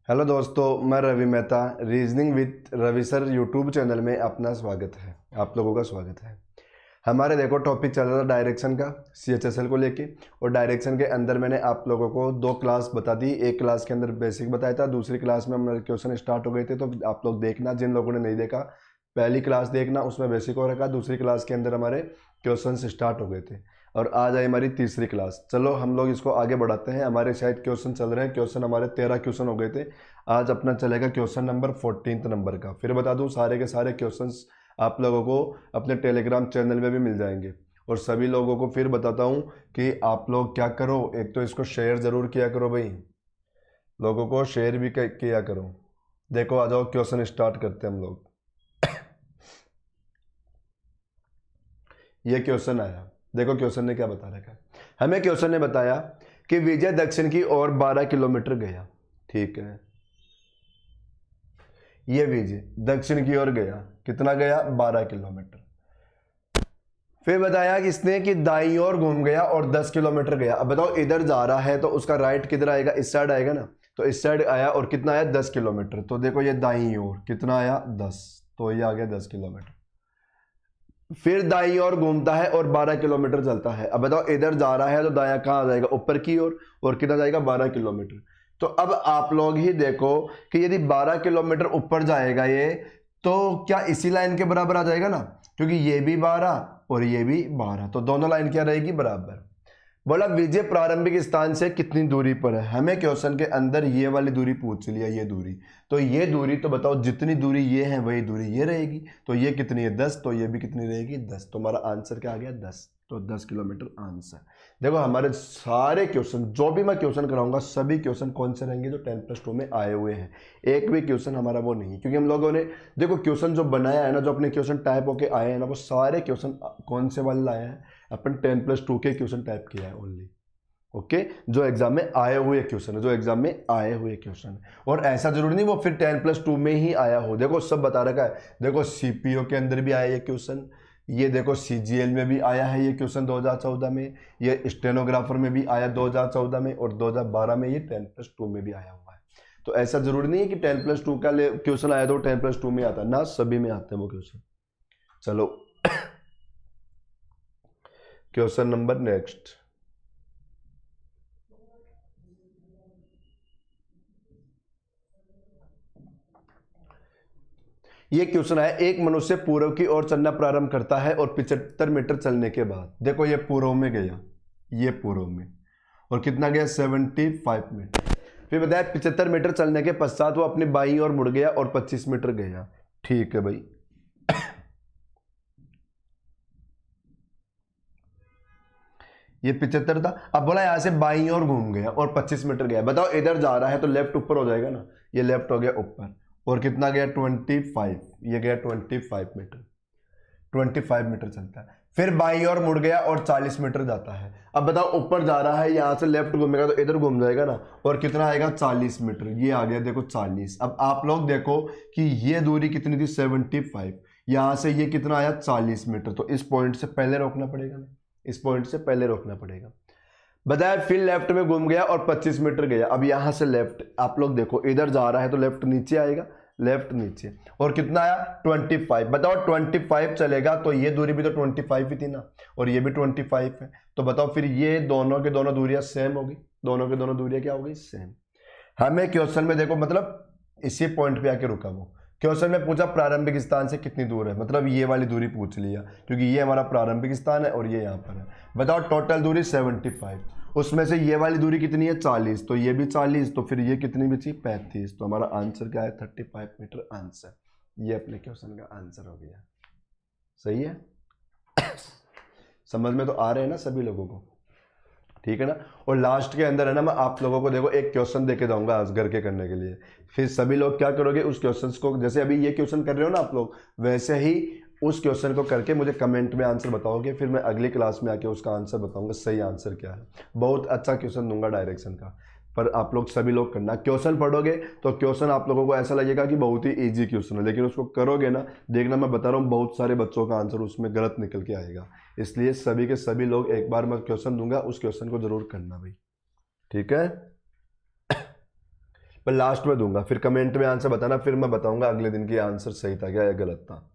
Hello दोस्तों, मैं Ravi Mehta reasoning with Ravi sir YouTube channel में अपना स्वागत है। आप लोगों का स्वागत है। हमारे देखो टॉपिक चल रहा था डायरेक्शन का CHSL को लेके, और डायरेक्शन के अंदर मैंने आप लोगों को दो क्लास बता दी। एक क्लास के अंदर बेसिक बताया था, दूसरी क्लास में हमारे क्वेश्चन स्टार्ट हो गए थे। तो आप लोग देखना, जिन लोगों ने नहीं देखा पहली क्लास देखना, उसमें बेसिक हो रखा। दूसरी क्लास के अंदर हमारे क्वेश्चन स्टार्ट हो गए थे और आज आई हमारी तीसरी क्लास। चलो हम लोग इसको आगे बढ़ाते हैं। हमारे शायद क्वेश्चन चल रहे हैं, क्वेश्चन हमारे 13 क्वेश्चन हो गए थे। आज अपना चलेगा क्वेश्चन नंबर 14 नंबर का। फिर बता दूं, सारे के सारे क्वेश्चंस आप लोगों को अपने टेलीग्राम चैनल में भी मिल जाएंगे। और सभी लोगों को फिर बताता हूं कि आप लोग क्या करो, एक तो इसको शेयर जरूर किया करो भाई, लोगों को शेयर भी किया करो। देखो आ जाओ, क्वेश्चन स्टार्ट करते हैं हम लोग। ये क्वेश्चन आया, देखो क्वेश्चन ने क्या बता रखा है। हमें क्वेश्चन ने बताया कि विजय दक्षिण की ओर 12 किलोमीटर गया। ठीक है, ये विजय दक्षिण की ओर गया, कितना गया? 12 किलोमीटर। फिर बताया कि इसने कि दाईं ओर घूम गया और 10 किलोमीटर गया। अब बताओ, इधर जा रहा है तो उसका राइट किधर आएगा? इस साइड आएगा ना। तो इस साइड आया और कितना आया? 10 किलोमीटर। तो देखो ये दाईं ओर कितना आया? 10, तो ये आ गया 10 किलोमीटर। फिर दाईं ओर घूमता है और 12 किलोमीटर चलता है। अब बताओ, इधर जा रहा है तो दायां कहाँ आ जाएगा? ऊपर की ओर। और कितना जाएगा? 12 किलोमीटर। तो अब आप लोग ही देखो कि यदि 12 किलोमीटर ऊपर जाएगा ये, तो क्या इसी लाइन के बराबर आ जाएगा ना? क्योंकि ये भी 12 और ये भी 12, तो दोनों लाइन क्या रहेगी? बराबर। बोला विजय प्रारंभिक स्थान से कितनी दूरी पर है। हमें क्वेश्चन के अंदर ये वाली दूरी पूछ लिया, ये दूरी। तो ये दूरी, तो बताओ जितनी दूरी ये है वही दूरी ये रहेगी। तो ये कितनी है? 10। तो ये भी कितनी रहेगी? 10। तो हमारा आंसर क्या आ गया? 10। तो 10 किलोमीटर आंसर। देखो हमारे सारे क्वेश्चन, जो भी मैं क्वेश्चन कराऊंगा, सभी क्वेश्चन कौन से रहेंगे? जो 10+2 में आए हुए हैं। एक भी क्वेश्चन हमारा वो नहीं, क्योंकि हम लोगों ने देखो क्वेश्चन जो बनाया है ना, जो अपने क्वेश्चन टाइप होके आए हैं ना, वो सारे क्वेश्चन कौन से वाले लाए हैं? अपन 10+2 के क्वेश्चन टाइप किया है ओनली। ओके, जो एग्जाम में आए हुए क्वेश्चन है, जो एग्जाम में आए हुए क्वेश्चन है। और ऐसा जरूरी नहीं वो फिर 10+2 में ही आया हो। देखो सब बता रखा है। देखो सीपीओ के अंदर भी आया ये क्वेश्चन, ये देखो सीजीएल में भी आया है ये क्वेश्चन 2014 में, ये स्टेनोग्राफर में भी आया 2014 में, और 2012 में ये 10+2 में भी आया हुआ है। तो ऐसा जरूरी नहीं है कि 10+2 का क्वेश्चन आया तो 10+2 में आता ना, सभी में आते हैं वो क्वेश्चन। चलो क्वेश्चन नंबर नेक्स्ट। ये क्वेश्चन है, एक मनुष्य पूर्व की ओर चलना प्रारंभ करता है और 75 मीटर चलने के बाद, देखो ये पूर्व में गया, ये पूर्व में, और कितना गया? 75 मीटर। फिर बताया 75 मीटर चलने के पश्चात वो अपनी बाईं ओर मुड़ गया और 25 मीटर गया। ठीक है भाई। ये 75 था। अब बोला यहां से बाईं ओर घूम गया और 25 मीटर गया। बताओ इधर जा रहा है तो लेफ्ट ऊपर हो जाएगा ना, ये लेफ्ट हो गया ऊपर, और कितना गया? 25। ये गया 25 मीटर। 25 मीटर चलता है। फिर बाईं ओर मुड़ गया और 40 मीटर जाता है। अब बताओ ऊपर जा रहा है, यहां से लेफ्ट घूमेगा तो इधर घूम जाएगा ना, और कितना आएगा? 40 मीटर। ये आ गया देखो 40। अब आप लोग देखो कि ये दूरी कितनी थी? 75। यहां से ये कितना आया? 40 मीटर। तो इस पॉइंट से पहले रोकना पड़ेगा ना, इस पॉइंट से पहले रोकना पड़ेगा। बताया फिर लेफ्ट में घूम गया और 25 मीटर गया। अब यहां से लेफ्ट आप लोग देखो, इधर जा रहा है तो लेफ्ट नीचे आएगा, लेफ्ट नीचे, और कितना आया? 25। बताओ 25 चलेगा तो ये दूरी भी तो 25 ही थी ना, और ये भी 25 है। तो बताओ फिर ये दोनों के दोनों दूरियां सेम होगी, दोनों के दोनों दूरियां क्या हो गई? सेम। हमें क्वेश्चन में देखो, मतलब इसी पॉइंट पे आके रुका वो। क्वेश्चन में पूछा प्रारंभिक स्थान से कितनी दूर है, मतलब ये वाली दूरी पूछ लिया, क्योंकि ये हमारा प्रारंभिक स्थान है और ये यहाँ पर है। बताओ टोटल दूरी 75, उसमें से ये वाली दूरी कितनी है? 40। तो ये भी 40, तो फिर ये कितनी बची? 35। तो हमारा आंसर क्या है? 35 मीटर आंसर। ये अपने क्वेश्चन का आंसर हो गया। सही है? समझ में तो आ रहे हैं ना सभी लोगों को? ठीक है ना। और लास्ट के अंदर है ना, मैं आप लोगों को देखो एक क्वेश्चन देके जाऊंगा आज घर के करने के लिए। फिर सभी लोग क्या करोगे? उस क्वेश्चन को, जैसे अभी ये क्वेश्चन कर रहे हो ना आप लोग, वैसे ही उस क्वेश्चन को करके मुझे कमेंट में आंसर बताओगे। फिर मैं अगली क्लास में आके उसका आंसर बताऊंगा, सही आंसर क्या है। बहुत अच्छा क्वेश्चन दूंगा डायरेक्शन का, पर आप लोग सभी लोग करना। क्वेश्चन पढ़ोगे तो क्वेश्चन आप लोगों को ऐसा लगेगा कि बहुत ही इजी क्वेश्चन है, लेकिन उसको करोगे ना, देखना मैं बता रहा हूँ बहुत सारे बच्चों का आंसर उसमें गलत निकल के आएगा। इसलिए सभी के सभी लोग, एक बार मैं क्वेश्चन दूंगा, उस क्वेश्चन को जरूर करना भाई। ठीक है? पर लास्ट में दूंगा, फिर कमेंट में आंसर बताना, फिर मैं बताऊंगा अगले दिन की आंसर सही था क्या या गलत था।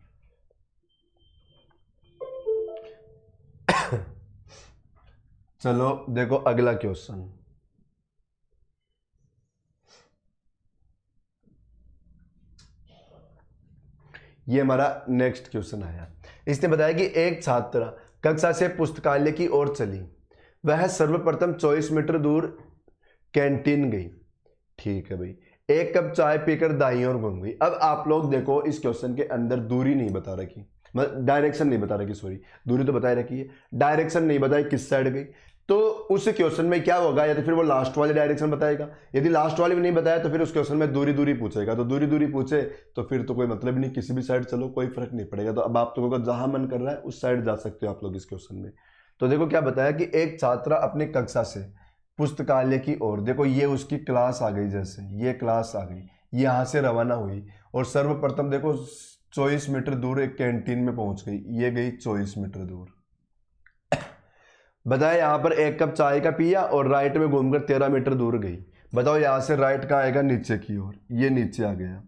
चलो देखो अगला क्वेश्चन। ये हमारा नेक्स्ट क्वेश्चन आया। इसने बताया कि एक छात्रा कक्षा से पुस्तकालय की ओर चली, वह सर्वप्रथम 24 मीटर दूर कैंटीन गई। ठीक है भाई, एक कप चाय पीकर दाईं ओर घूम गई। अब आप लोग देखो इस क्वेश्चन के अंदर दूरी नहीं बता रखी, मतलब डायरेक्शन नहीं बता रखी, सॉरी दूरी तो बताई रखी है, डायरेक्शन नहीं बताई किस साइड गई। तो उस क्वेश्चन में क्या होगा, या तो फिर वो लास्ट वाले डायरेक्शन बताएगा, यदि लास्ट वाले भी नहीं बताया तो फिर उस क्वेश्चन में दूरी दूरी पूछेगा। तो दूरी दूरी पूछे तो फिर तो कोई मतलब नहीं, किसी भी साइड चलो कोई फर्क नहीं पड़ेगा। तो अब आप लोगों को जहां मन कर रहा है उस साइड जा सकते हो आप लोग इस क्वेश्चन में। तो देखो क्या बताया कि एक छात्रा अपनी कक्षा से पुस्तकालय की ओर, देखो ये उसकी क्लास आ गई, जैसे ये क्लास आ गई, यहां से रवाना हुई और सर्वप्रथम देखो 24 मीटर दूर एक कैंटीन में पहुंच गई। ये गई 24 मीटर दूर। बताया यहां पर एक कप चाय का पिया और राइट में घूमकर 13 मीटर दूर गई। बताओ यहां से राइट कहाँ आएगा, नीचे की ओर, ये नीचे आ गया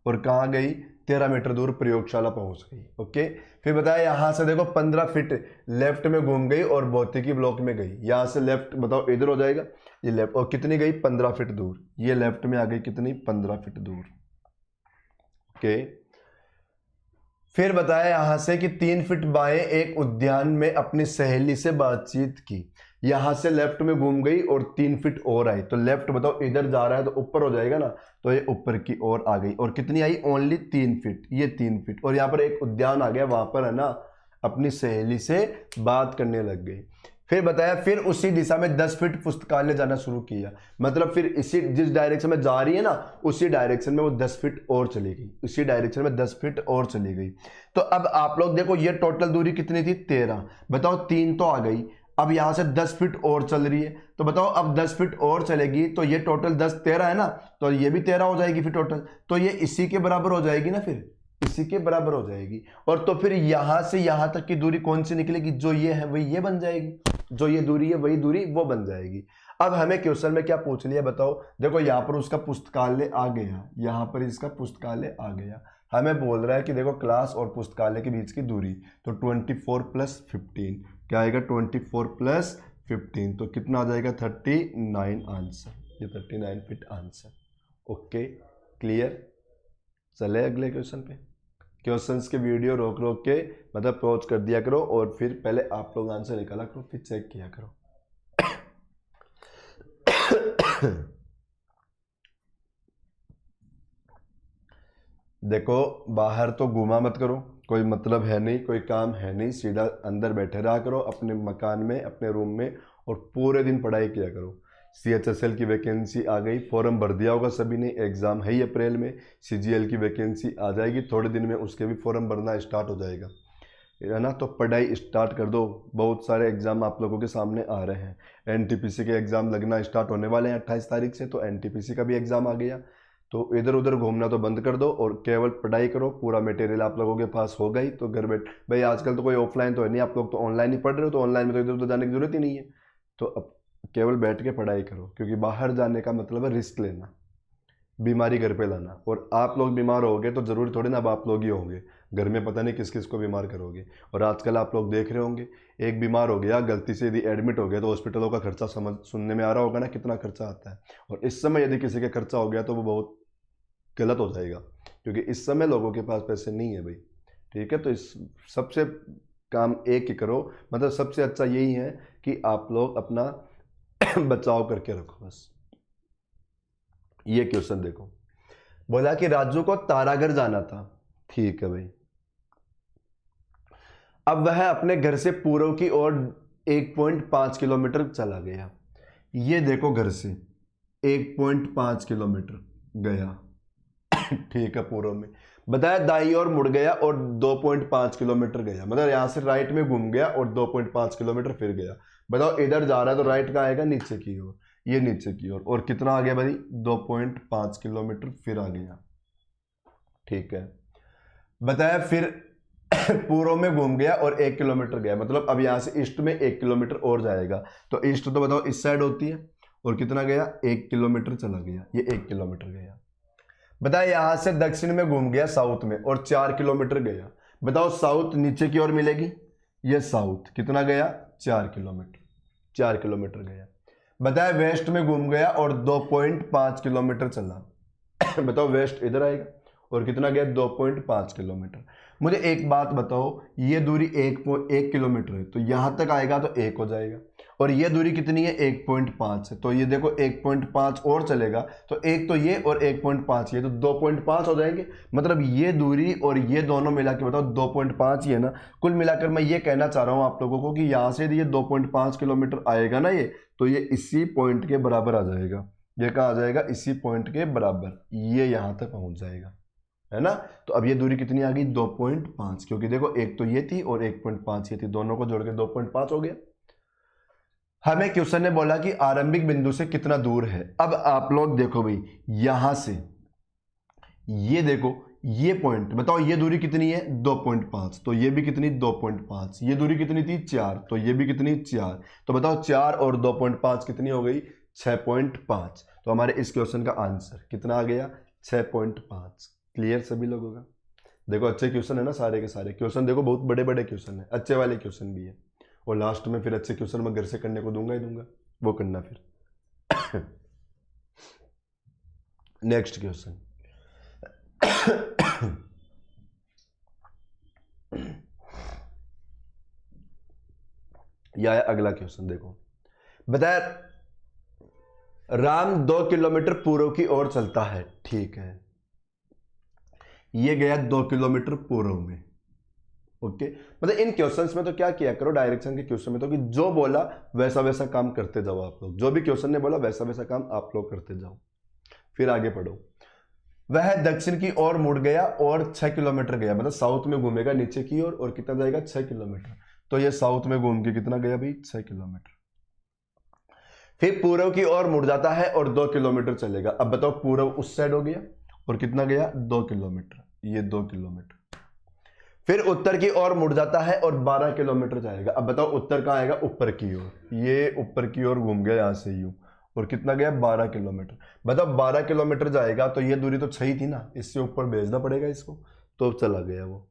और कहाँ गई, 13 मीटर दूर प्रयोगशाला पहुंच गई। ओके, फिर बताया यहां से देखो 15 फीट लेफ्ट में घूम गई और भौतिकी ब्लॉक में गई। यहां से लेफ्ट बताओ इधर हो जाएगा, ये लेफ्ट, और कितनी गई 15 फीट दूर, ये लेफ्ट में आ गई कितनी 15 फीट दूर। ओके, फिर बताया यहां से कि 3 फीट बाएं एक उद्यान में अपनी सहेली से बातचीत की। यहां से लेफ्ट में घूम गई और 3 फीट और आई। तो लेफ्ट बताओ इधर जा रहा है तो ऊपर हो जाएगा ना, तो ये ऊपर की ओर आ गई और कितनी आई, ओनली 3 फीट, ये 3 फीट। और यहाँ पर एक उद्यान आ गया, वहां पर है ना अपनी सहेली से बात करने लग गई। फिर बताया फिर उसी दिशा में 10 फीट पुस्तकालय जाना शुरू किया। मतलब फिर इसी जिस डायरेक्शन में जा रही है ना उसी डायरेक्शन में वो 10 फीट और चली गई, उसी डायरेक्शन में 10 फीट और चली गई। तो अब आप लोग देखो ये टोटल दूरी कितनी थी, 13। बताओ 3 तो आ गई, अब यहां से 10 फीट और चल रही है। तो बताओ अब 10 फीट और चलेगी तो ये टोटल 10 13 है ना, तो ये भी 13 हो जाएगी फिर टोटल। तो ये इसी के बराबर हो जाएगी ना, फिर इसी के बराबर हो जाएगी। और तो फिर यहां से यहां तक की दूरी कौन सी निकलेगी, जो ये है वही ये बन जाएगी, जो ये दूरी है वही दूरी वो बन जाएगी। अब हमें क्वेश्चन में क्या पूछ लिया बताओ, देखो यहां पर उसका पुस्तकालय आ गया, यहां पर इसका पुस्तकालय आ गया। हमें बोल रहा है कि देखो क्लास और पुस्तकालय के बीच की दूरी, तो 24 + 15 क्या आएगा, 24 + 15 तो कितना आ जाएगा 39 आंसर, ये 39 फीट आंसर। ओके क्लियर, चले अगले क्वेश्चन पे। क्वेश्चंस के वीडियो रोक रोक के मतलब पॉज कर दिया करो और फिर पहले आप लोग आंसर निकाला करो, फिर चेक किया करो। देखो बाहर तो घूमा मत करो, कोई मतलब है नहीं, कोई काम है नहीं, सीधा अंदर बैठे रहा करो अपने मकान में अपने रूम में और पूरे दिन पढ़ाई किया करो। CHSL की वैकेंसी आ गई, फॉर्म भर दिया होगा सभी ने, एग्ज़ाम है ही अप्रैल में। CGL की वैकेंसी आ जाएगी थोड़े दिन में, उसके भी फॉर्म भरना स्टार्ट हो जाएगा, है ना। तो पढ़ाई स्टार्ट कर दो, बहुत सारे एग्ज़ाम आप लोगों के सामने आ रहे हैं। NTPC के एग्ज़ाम लगना स्टार्ट होने वाले हैं 28 तारीख से, तो NTPC का भी एग्ज़ाम आ गया। तो इधर उधर घूमना तो बंद कर दो और केवल पढ़ाई करो। पूरा मटेरियल आप लोगों के पास हो गई तो घर बैठ, भाई आजकल तो कोई ऑफलाइन तो है नहीं, आप लोग तो ऑनलाइन ही पढ़ रहे हो, तो ऑनलाइन में तो इधर उधर जाने की जरूरत ही नहीं है। तो अब केवल बैठ के पढ़ाई करो, क्योंकि बाहर जाने का मतलब है रिस्क लेना, बीमारी घर पे लाना। और आप लोग बीमार होगे तो जरूरी थोड़ी ना अब आप लोग ही होंगे, घर में पता नहीं किस किस को बीमार करोगे। और आजकल आप लोग देख रहे होंगे, एक बीमार हो गया गलती से यदि एडमिट हो गया तो हॉस्पिटलों का खर्चा समझ सुनने में आ रहा होगा ना कितना खर्चा आता है। और इस समय यदि किसी का खर्चा हो गया तो वो बहुत गलत हो जाएगा, क्योंकि इस समय लोगों के पास पैसे नहीं है भाई, ठीक है। तो इस सबसे काम एक ही करो, मतलब सबसे अच्छा यही है कि आप लोग अपना बचाव करके रखो बस। ये क्वेश्चन देखो, बोला कि राजू को तारागढ़ जाना था, ठीक है भाई। अब वह अपने घर से पूर्व की ओर 1.5 किलोमीटर चला गया। ये देखो घर से 1.5 किलोमीटर गया, ठीक है पूर्व में। बताया दाईं ओर मुड़ गया और 2.5 किलोमीटर गया, मतलब यहां से राइट में घूम गया और 2.5 किलोमीटर फिर गया। बताओ इधर जा रहा है तो राइट का आएगा नीचे की ओर, ये नीचे की ओर, और कितना आ गया भाई 2.5 किलोमीटर फिर आ गया, ठीक है। बताया फिर पूर्व में घूम गया और 1 किलोमीटर गया, मतलब अब यहां से ईस्ट में 1 किलोमीटर और जाएगा। तो ईस्ट तो बताओ इस साइड होती है और कितना गया, 1 किलोमीटर चला गया, ये 1 किलोमीटर गया। बताओ यहां से दक्षिण में घूम गया साउथ में और 4 किलोमीटर गया। बताओ साउथ नीचे की ओर मिलेगी, ये साउथ कितना गया, 4 किलोमीटर, 4 किलोमीटर गया। बताया वेस्ट में घूम गया और 2.5 किलोमीटर चला। बताओ वेस्ट इधर आएगा और कितना गया, 2.5 किलोमीटर। मुझे एक बात बताओ, ये दूरी 1 किलोमीटर है, तो यहां तक आएगा तो 1 हो जाएगा, और ये दूरी कितनी है, 1.5 है, तो ये देखो 1.5 और चलेगा, तो एक तो ये और 1.5 ये, तो 2.5 हो जाएंगे। मतलब ये दूरी और ये दोनों मिला के बताओ 2.5 ही है ना। कुल मिलाकर मैं ये कहना चाह रहा हूं आप लोगों को कि यहां से ये 2.5 किलोमीटर आएगा ना, ये तो ये इसी पॉइंट के बराबर आ जाएगा। ये कहाँ आ जाएगा, इसी पॉइंट के बराबर, ये यहां तक पहुंच जाएगा, है ना। तो अब ये दूरी कितनी आ गई, 2.5, क्योंकि देखो एक तो ये थी और 1.5 ये थी, दोनों को जोड़ के 2.5 हो गया। हमें क्वेश्चन ने बोला कि आरंभिक बिंदु से कितना दूर है। अब आप लोग देखो भाई, यहां से ये देखो, ये पॉइंट बताओ, ये दूरी कितनी है, 2.5, तो ये भी कितनी, 2.5, ये दूरी कितनी थी, 4, तो ये भी कितनी, 4, तो बताओ 4 और 2.5 कितनी हो गई, 6.5। तो हमारे इस क्वेश्चन का आंसर कितना आ गया, 6.5। क्लियर सभी लोगों का। देखो अच्छे क्वेश्चन है ना, सारे के सारे क्वेश्चन देखो बहुत बड़े बड़े क्वेश्चन है, अच्छे वाले क्वेश्चन भी है, और लास्ट में फिर अच्छे क्वेश्चन मैं घर से करने को दूंगा ही दूंगा, वो करना फिर। Next question. या अगला क्वेश्चन देखो, बताया राम 2 किलोमीटर पूर्व की ओर चलता है, ठीक है, ये गया 2 किलोमीटर पूर्व में, ओके। मतलब इन क्वेश्चंस में तो क्या किया करो, डायरेक्शन के क्वेश्चन में तो कि जो बोला वैसा वैसा काम करते जाओ आप लोग, जो भी क्वेश्चन ने बोला वैसा वैसा काम आप लोग करते जाओ। फिर आगे पढ़ो। वह दक्षिण की ओर मुड़ गया और 6 किलोमीटर गया, मतलब साउथ में घूमेगा नीचे की ओर, और कितना जाएगा, 6 किलोमीटर। तो ये साउथ में घूम के कितना गया भाई, 6 किलोमीटर। फिर पूर्व की ओर मुड़ जाता है और 2 किलोमीटर चलेगा। अब बताओ पूर्व उस साइड हो गया और कितना गया, 2 किलोमीटर, ये 2 किलोमीटर। फिर उत्तर की ओर मुड़ जाता है और 12 किलोमीटर जाएगा। अब बताओ उत्तर कहाँ आएगा, ऊपर की ओर, ये ऊपर की ओर घूम गया यहां से यूं, और कितना गया, 12 किलोमीटर। बताओ 12 किलोमीटर जाएगा तो ये दूरी तो 6 ही थी ना, इससे ऊपर भेजना पड़ेगा इसको, तो चला गया वो।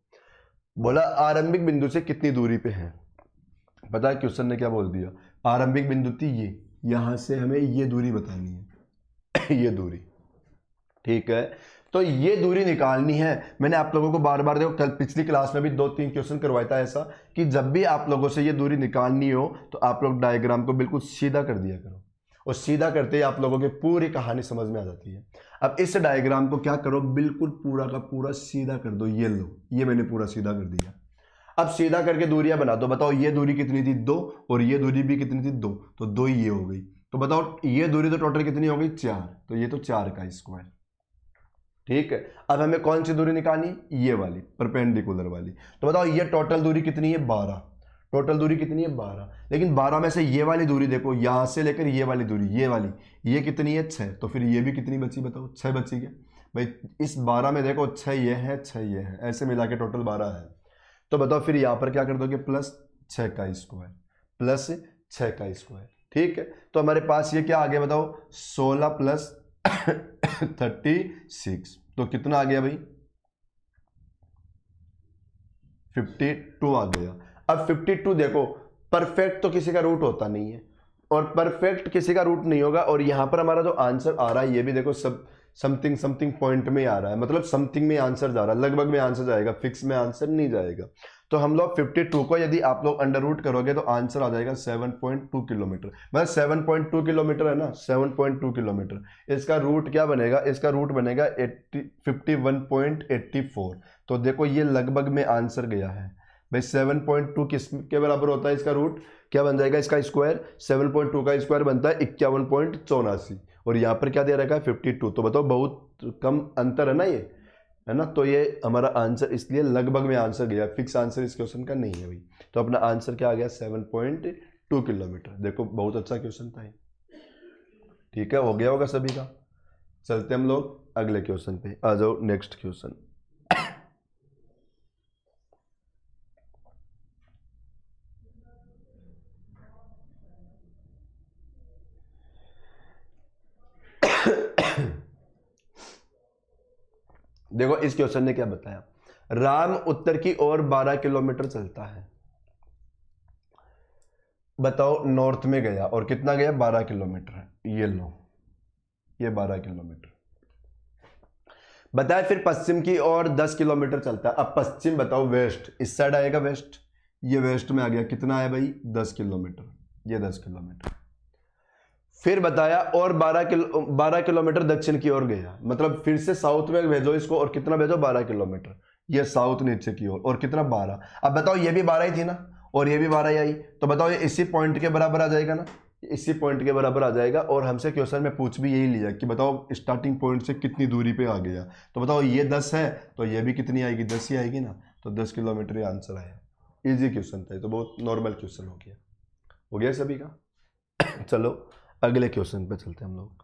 बोला आरंभिक बिंदु से कितनी दूरी पे है। पता है क्वेश्चन ने क्या बोल दिया, आरंभिक बिंदु थी ये, यहां से हमें ये दूरी बतानी है। ये दूरी, ठीक है, तो ये दूरी निकालनी है। मैंने आप लोगों को बार बार देखो, कल पिछली क्लास में भी 2-3 क्वेश्चन करवाया था ऐसा, कि जब भी आप लोगों से ये दूरी निकालनी हो तो आप लोग डायग्राम को बिल्कुल सीधा कर दिया करो, और सीधा करते ही आप लोगों की पूरी कहानी समझ में आ जाती है। अब इस डायग्राम को क्या करो, बिल्कुल पूरा का पूरा सीधा कर दो, ये लो, ये मैंने पूरा सीधा कर दिया। अब सीधा करके दूरियां बना दो। बताओ ये दूरी कितनी थी, 2, और ये दूरी भी कितनी थी, 2, तो 2 ही ये हो गई। तो बताओ ये दूरी तो टोटल कितनी हो गई, 4, तो ये तो 4 का स्क्वायर, ठीक है। अब हमें कौन सी दूरी निकालनी, ये वाली परपेंडिकुलर वाली। तो बताओ ये टोटल दूरी कितनी है, 12, टोटल दूरी कितनी है, 12। लेकिन 12 में से ये वाली दूरी देखो, यहां से लेकर ये वाली दूरी, ये वाली, ये कितनी है, 6, तो फिर ये भी कितनी बची, बताओ 6 बची क्या भाई। इस 12 में देखो 6 ये है, 6 ये है, ऐसे मिला के टोटल 12 है। तो बताओ फिर यहां पर क्या कर दोगे, प्लस 6 का स्क्वायर, प्लस 6 का स्क्वायर, ठीक है। तो हमारे पास ये क्या आ गया, बताओ 16 प्लस 36, तो कितना आ गया भाई, 52 आ गया। अब 52 देखो, परफेक्ट तो किसी का रूट होता नहीं है, और परफेक्ट किसी का रूट नहीं होगा, और यहां पर हमारा जो आंसर आ रहा है ये भी देखो सब समथिंग समथिंग पॉइंट में आ रहा है, मतलब समथिंग में आंसर जा रहा है, लगभग में आंसर जाएगा, फिक्स में आंसर नहीं जाएगा। तो हम लोग 52 को यदि आप लोग अंडर रूट करोगे तो आंसर आ जाएगा 7.2 किलोमीटर। मतलब 7.2 किलोमीटर है ना, 7.2 किलोमीटर। इसका रूट क्या बनेगा, इसका रूट बनेगा 51.84। तो देखो ये लगभग में आंसर गया है भाई। 7.2 किस के बराबर होता है, इसका रूट क्या बन जाएगा, इसका स्क्वायर 7.2 का स्क्वायर बनता है 51.84, और यहाँ पर क्या दे रखा है 52। तो बताओ बहुत कम अंतर है ना ये, है ना। तो ये हमारा आंसर इसलिए लगभग में आंसर गया, फिक्स आंसर इस क्वेश्चन का नहीं है भाई। तो अपना आंसर क्या आ गया, 7.2 किलोमीटर। देखो बहुत अच्छा क्वेश्चन था ये, ठीक है, हो गया होगा सभी का। चलते हम लोग अगले क्वेश्चन पे, आ जाओ नेक्स्ट क्वेश्चन। देखो इस क्वेश्चन ने क्या बताया, राम उत्तर की ओर 12 किलोमीटर चलता है। बताओ नॉर्थ में गया और कितना गया, 12 किलोमीटर। ये लो, ये 12 किलोमीटर। बताए फिर पश्चिम की ओर 10 किलोमीटर चलता है। अब पश्चिम बताओ, वेस्ट, इस साइड आएगा वेस्ट, ये वेस्ट में आ गया, कितना आया भाई, 10 किलोमीटर, ये 10 किलोमीटर। फिर बताया और 12 किलोमीटर दक्षिण की ओर गया, मतलब फिर से साउथ में भेजो इसको, और कितना भेजो, 12 किलोमीटर, ये साउथ नीचे की ओर, और कितना, 12। अब बताओ ये भी 12 ही थी ना, और ये भी 12 ही आई, तो बताओ ये इसी पॉइंट के बराबर आ जाएगा ना, इसी पॉइंट के बराबर आ जाएगा। और हमसे क्वेश्चन में पूछ भी यही लिया कि बताओ स्टार्टिंग पॉइंट से कितनी दूरी पे आ गया, तो बताओ ये 10 है तो ये भी कितनी आएगी, 10 ही आएगी ना, तो 10 किलोमीटर ये आंसर आया। इजी क्वेश्चन था, तो बहुत नॉर्मल क्वेश्चन हो गया सभी का। चलो अगले क्वेश्चन पे चलते हैं हम लोग।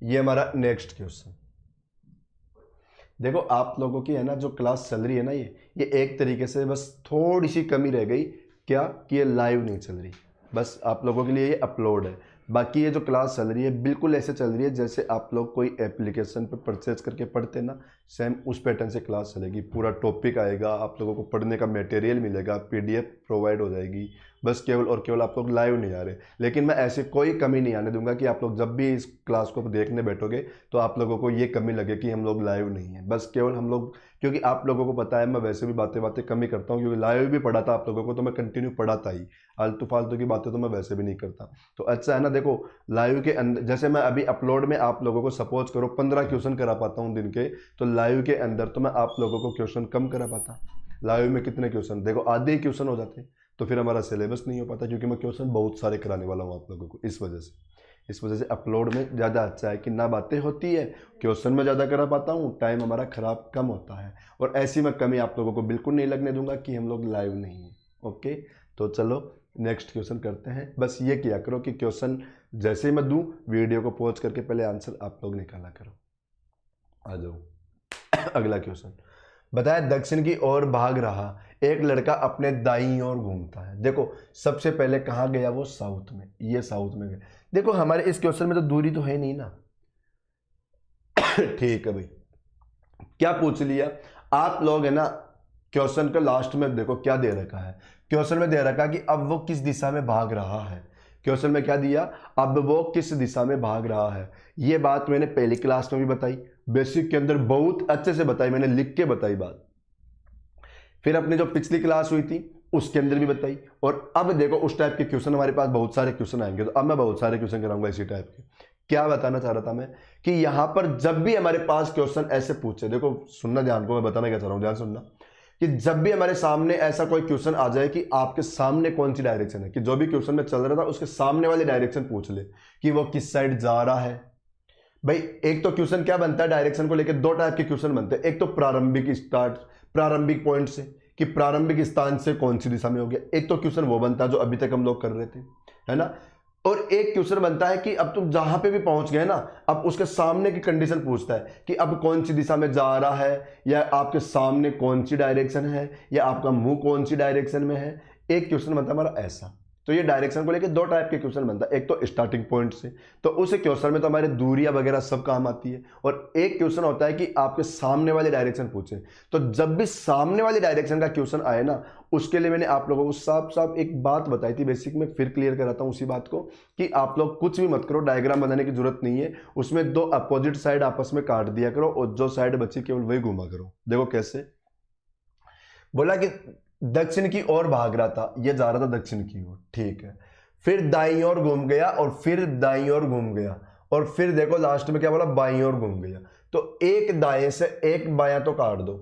ये हमारा नेक्स्ट क्वेश्चन। देखो आप लोगों की है ना जो क्लास चल रही है ना, ये एक तरीके से बस थोड़ी सी कमी रह गई, क्या कि ये लाइव नहीं चल रही, बस आप लोगों के लिए ये अपलोड है। बाकी ये जो क्लास चल रही है बिल्कुल ऐसे चल रही है जैसे आप लोग कोई एप्लीकेशन पे परचेज करके पढ़ते ना, सेम उस पैटर्न से क्लास चलेगी। पूरा टॉपिक आएगा, आप लोगों को पढ़ने का मटेरियल मिलेगा, पीडीएफ प्रोवाइड हो जाएगी, बस केवल और केवल आप लोग लाइव नहीं आ रहे। लेकिन मैं ऐसी कोई कमी नहीं आने दूंगा कि आप लोग जब भी इस क्लास को देखने बैठोगे तो आप लोगों को ये कमी लगे कि हम लोग लाइव नहीं है। बस केवल हम लोग, क्योंकि आप लोगों को पता है मैं वैसे भी बातें कमी करता हूँ, क्योंकि लाइव भी पढ़ाता आप लोगों को तो मैं कंटिन्यू पढ़ाता ही, आलतू फालतू की बातें तो मैं वैसे भी नहीं करता। तो अच्छा है ना, देखो लाइव के अंदर जैसे मैं अभी अपलोड में आप लोगों को सपोज करो 15 क्वेश्चन करा पाता हूँ दिन के, तो लाइव के अंदर तो मैं आप लोगों को क्वेश्चन कम करा पाता। लाइव में कितने क्वेश्चन, देखो आधे ही क्वेश्चन हो जाते, तो फिर हमारा सिलेबस नहीं हो पाता, क्योंकि मैं क्वेश्चन बहुत सारे कराने वाला हूँ आप लोगों को। इस वजह से अपलोड में ज़्यादा अच्छा है कि ना बातें होती है, क्वेश्चन में ज़्यादा करा पाता हूँ, टाइम हमारा खराब कम होता है। और ऐसी मैं कमी आप लोगों को बिल्कुल नहीं लगने दूंगा कि हम लोग लाइव नहीं हैं। ओके, तो चलो नेक्स्ट क्वेश्चन करते हैं। बस ये किया करो कि क्वेश्चन जैसे ही मैं दूँ वीडियो को पॉज करके पहले आंसर आप लोग निकाला करो। आ जाओ अगला क्वेश्चन। बताया दक्षिण की ओर भाग रहा एक लड़का अपने दाईं ओर घूमता है। देखो सबसे पहले कहाँ गया, वो साउथ में, ये साउथ में गया। देखो हमारे इस क्वेश्चन में तो दूरी तो है नहीं ना। ठीक है भाई, क्या पूछ लिया आप लोग है ना, क्वेश्चन के लास्ट में देखो क्या दे रखा है। क्वेश्चन में दे रखा कि अब वो किस दिशा में भाग रहा है। क्वेश्चन में क्या दिया, अब वो किस दिशा में भाग रहा है। ये बात मैंने पहली क्लास में भी बताई, बेसिक के अंदर बहुत अच्छे से बताई, मैंने लिख के बताई बात। फिर अपनी जो पिछली क्लास हुई थी उसके अंदर भी बताई। और अब देखो उस टाइप के क्वेश्चन हमारे पास बहुत सारे क्वेश्चन आएंगे, तो अब मैं बहुत सारे क्वेश्चन कराऊंगा इसी टाइप के। क्या बताना चाह रहा था मैं कि यहां पर जब भी हमारे पास क्वेश्चन ऐसे पूछे, देखो सुनना ध्यान को, मैं बताना क्या चाह रहा हूं, ध्यान सुनना, कि जब भी हमारे सामने ऐसा कोई क्वेश्चन आ जाए कि आपके सामने कौन सी डायरेक्शन है, कि जो भी क्वेश्चन में चल रहा था उसके सामने वाली डायरेक्शन पूछ ले कि वो किस साइड जा रहा है। भाई एक तो क्वेश्चन क्या बनता है, डायरेक्शन को लेकर दो टाइप के क्वेश्चन बनते हैं। एक तो प्रारंभिक पॉइंट से, कि प्रारंभिक स्थान से कौन सी दिशा में हो गया, एक तो क्वेश्चन वो बनता है जो अभी तक हम लोग कर रहे थे, है ना। और एक क्वेश्चन बनता है कि अब तुम जहां पे भी पहुंच गए ना, अब उसके सामने की कंडीशन पूछता है कि अब कौन सी दिशा में जा रहा है, या आपके सामने कौन सी डायरेक्शन है, या आपका मुंह कौन सी डायरेक्शन में है। एक क्वेश्चन बनता है हमारा ऐसा। तो ये डायरेक्शन को लेकर दो टाइप के क्वेश्चन बनता है, एक तो स्टार्टिंग पॉइंट से, तो उस क्वेश्चन में तो हमारे दूरियां वगैरह सब काम आती है। और एक क्वेश्चन होता है कि आपके सामने वाली डायरेक्शन पूछे। तो जब भी सामने वाली डायरेक्शन का क्वेश्चन आए ना, उसके लिए मैंने आप लोगों को साफ साफ एक बात बताई थी, बेसिक में फिर क्लियर कराता हूं उसी बात को, कि आप लोग कुछ भी मत करो, डायग्राम बनाने की जरूरत नहीं है, उसमें दो अपोजिट साइड आपस में काट दिया करो और जो साइड बची केवल वही घुमा करो। देखो कैसे, बोला कि दक्षिण की ओर भाग रहा था, ये जा रहा था दक्षिण की ओर, ठीक है। फिर दाईं ओर घूम गया, और फिर दाईं ओर घूम गया, और फिर देखो लास्ट में क्या बोला, बाईं ओर घूम गया। तो एक दाएं से एक बायां तो काट दो,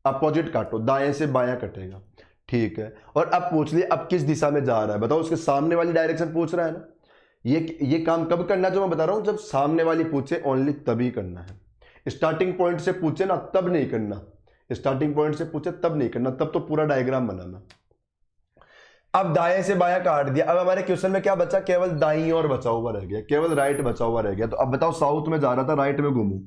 अपोजिट काटो, दाएं से बायां कटेगा, ठीक है। और अब पूछ लिया अब किस दिशा में जा रहा है, बताओ उसके सामने वाली डायरेक्शन पूछ रहा है ना। ये काम कब करना है जो मैं बता रहा हूं, जब सामने वाली पूछे ओनली तभी करना है। स्टार्टिंग पॉइंट से पूछे ना तब नहीं करना, स्टार्टिंग पॉइंट से पूछे तब नहीं करना, तब तो पूरा डायग्राम बनाना। अब दाएं से बायां काट दिया, अब हमारे क्वेश्चन में क्या बचा, केवल दाईं ओर बचा हुआ रह गया, केवल राइट बचा हुआ रह गया। तो अब बताओ साउथ में जा रहा था, राइट में घूमू,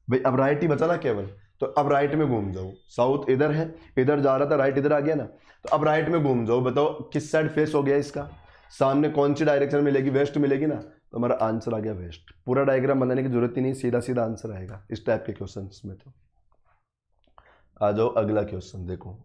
भाई अब राइट ही बचा ना केवल, तो अब राइट में घूम जाओ। साउथ इधर है, इधर जा रहा था, राइट इधर आ गया ना, तो अब राइट में घूम जाओ। बताओ किस साइड फेस हो गया इसका, सामने कौन सी डायरेक्शन मिलेगी, वेस्ट मिलेगी ना, तो हमारा आंसर आ गया वेस्ट। पूरा डायग्राम बनाने की जरूरत ही नहीं, सीधा सीधा आंसर आएगा इस टाइप के क्वेश्चंस में। तो आ जाओ अगला क्वेश्चन देखो।